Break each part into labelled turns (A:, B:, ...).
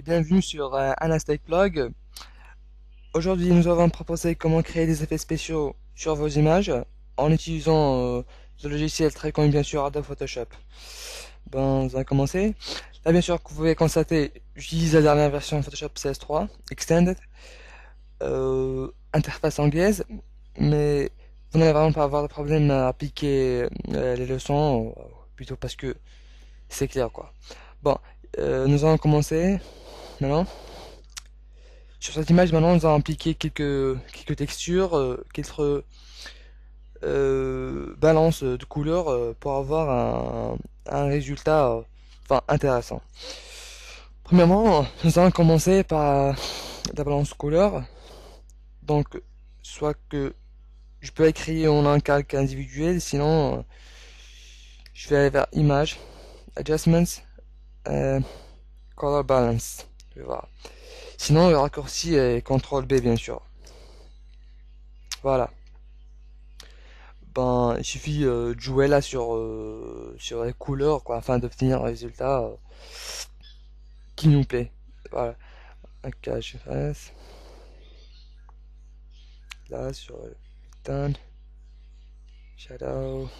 A: et bienvenue sur Anastake Blog. Aujourd'hui, nous avons proposé comment créer des effets spéciaux sur vos images en utilisant le logiciel très connu bien sûr Adobe Photoshop. Bon, on va commencer. Là, bien sûr, vous pouvez constater, j'utilise la dernière version Photoshop CS3 Extended, interface anglaise, mais vous n'allez vraiment pas avoir de problème à appliquer les leçons, plutôt parce que c'est clair quoi. Bon, nous allons commencer maintenant. Sur cette image, maintenant, nous allons appliquer quelques textures, quelques balances de couleurs pour avoir un résultat enfin, intéressant. Premièrement, nous allons commencer par la balance couleur. Donc, soit que je peux écrire en un calque individuel, sinon je vais aller vers Image, Adjustments, Color Balance. Je vais voir. Sinon, le raccourci est CTRL B, bien sûr. Voilà. Ben, il suffit de jouer là sur les couleurs, quoi, afin d'obtenir un résultat qui nous plaît. Voilà. Un cache face. Là, sur le tone, shadow.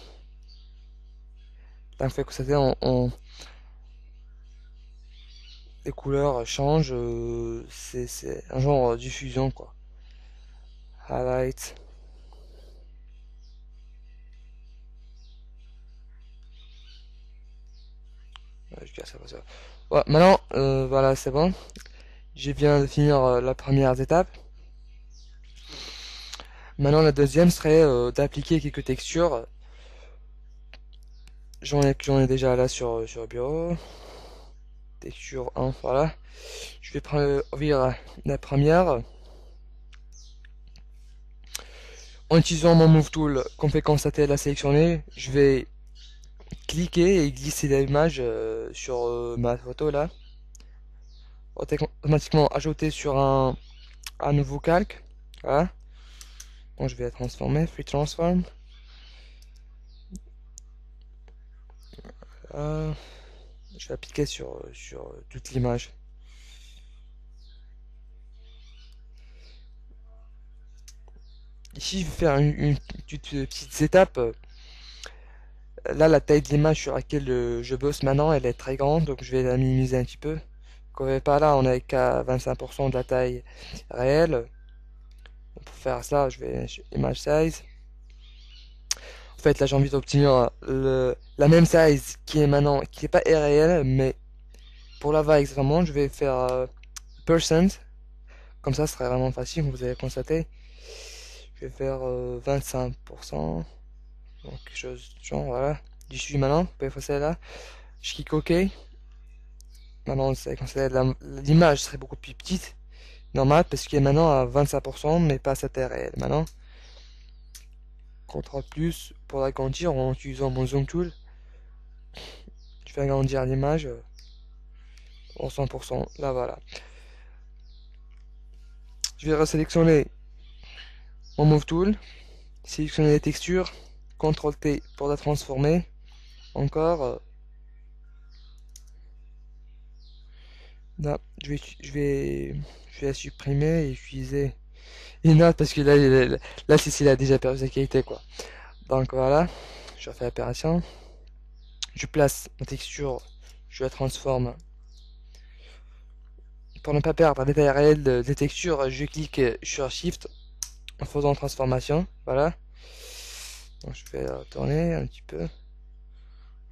A: Là, on fait que ça fait les couleurs changent. C'est un genre de diffusion, quoi. Highlight. Ouais, je casse ça. Ouais, maintenant, voilà, c'est bon. Je viens de finir la première étape. Maintenant, la deuxième serait d'appliquer quelques textures. J'en ai déjà là sur le bureau. Texture 1, voilà. Je vais prendre ouvrir la première. En utilisant mon Move Tool, qu'on fait constater la sélectionner, je vais cliquer et glisser l'image sur ma photo là. Automatiquement ajouter sur un nouveau calque. Voilà. Bon, je vais la transformer, Free Transform. Je vais appliquer sur toute l'image. Ici, je vais faire une petite étape. Là, la taille de l'image sur laquelle je bosse maintenant, elle est très grande, donc je vais la minimiser un petit peu. Quand on est pas là, on est qu'à 25% de la taille réelle. Pour faire ça, je vais sur Image Size. En fait, là, j'ai envie d'obtenir la même size qui est maintenant, qui n'est pas réelle, mais pour la vague, vraiment, je vais faire percent. Comme ça, ce serait vraiment facile, vous allez constater. Je vais faire 25%. Donc, quelque chose du genre, voilà. J'y suis maintenant, vous pouvez faire ça là. Je clique OK. Maintenant, c'est considéré l'image serait beaucoup plus petite. Normal, parce qu'il est maintenant à 25%, mais pas à sa taille réelle. Maintenant, CTRL plus pour l'agrandir en utilisant mon Zoom Tool. Je vais agrandir l'image en 100%. Là, voilà. Je vais resélectionner mon Move Tool. Sélectionner les textures. CTRL T pour la transformer. Encore. Là, je vais la supprimer et utiliser une note parce que là, Cécile a déjà perdu sa qualité, quoi. Donc voilà, je refais l'opération. Je place ma texture, je la transforme. Pour ne pas perdre la détail réel des textures, je clique sur Shift en faisant transformation. Voilà. Donc je vais tourner un petit peu.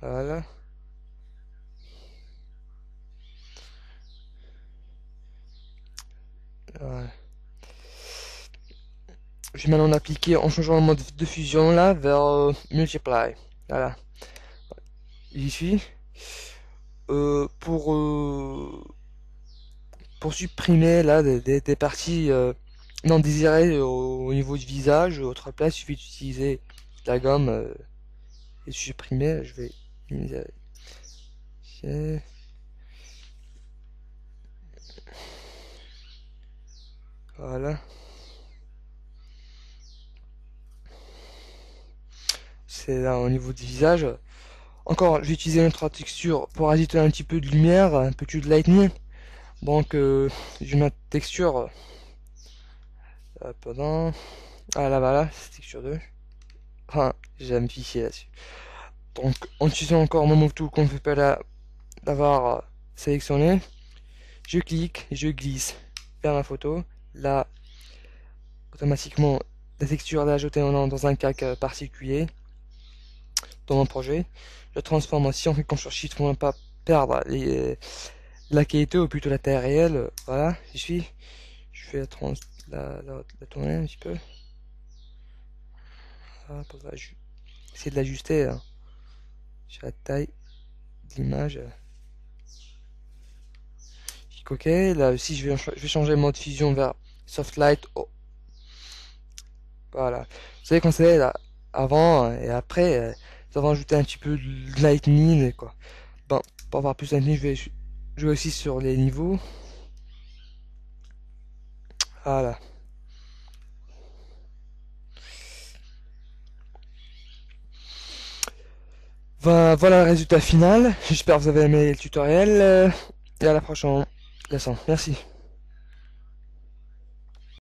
A: Voilà. Voilà. Je vais maintenant appliquer en changeant le mode de fusion là vers Multiply. Voilà. J'y suis. Euh, pour, euh, pour supprimer là des parties non désirées au niveau du visage, autre place, il suffit d'utiliser la gomme et supprimer. Je vais voilà. C'est là au niveau du visage. Encore, je vais utiliser notre texture pour ajouter un petit peu de lumière, un peu de lightning. Donc, je mets texture. Pendant. Ah là, voilà, c'est texture 2. Enfin, j'ai me fichier là-dessus. Donc, en utilisant encore mon move tool qu'on ne fait pas là d'avoir sélectionné, je clique, je glisse vers ma photo. Là, automatiquement, la texture est ajoutée dans un calque particulier dans mon projet. Je transforme aussi en cliquant sur Shift pour ne pas perdre la qualité ou plutôt la taille réelle. Voilà, j'y suis. Je fais la tourner un petit peu. Hop, on va essayer de l'ajuster hein, sur la taille de l'image. Ok, là aussi je vais changer le mode fusion vers soft light. Oh, voilà. Vous savez quand c'est là, avant et après, nous avons ajouté un petit peu de lightning quoi. Bon, pour avoir plus de lightning, je vais jouer aussi sur les niveaux. Voilà. Voilà le résultat final. J'espère que vous avez aimé le tutoriel. Et à la prochaine leçon. Merci.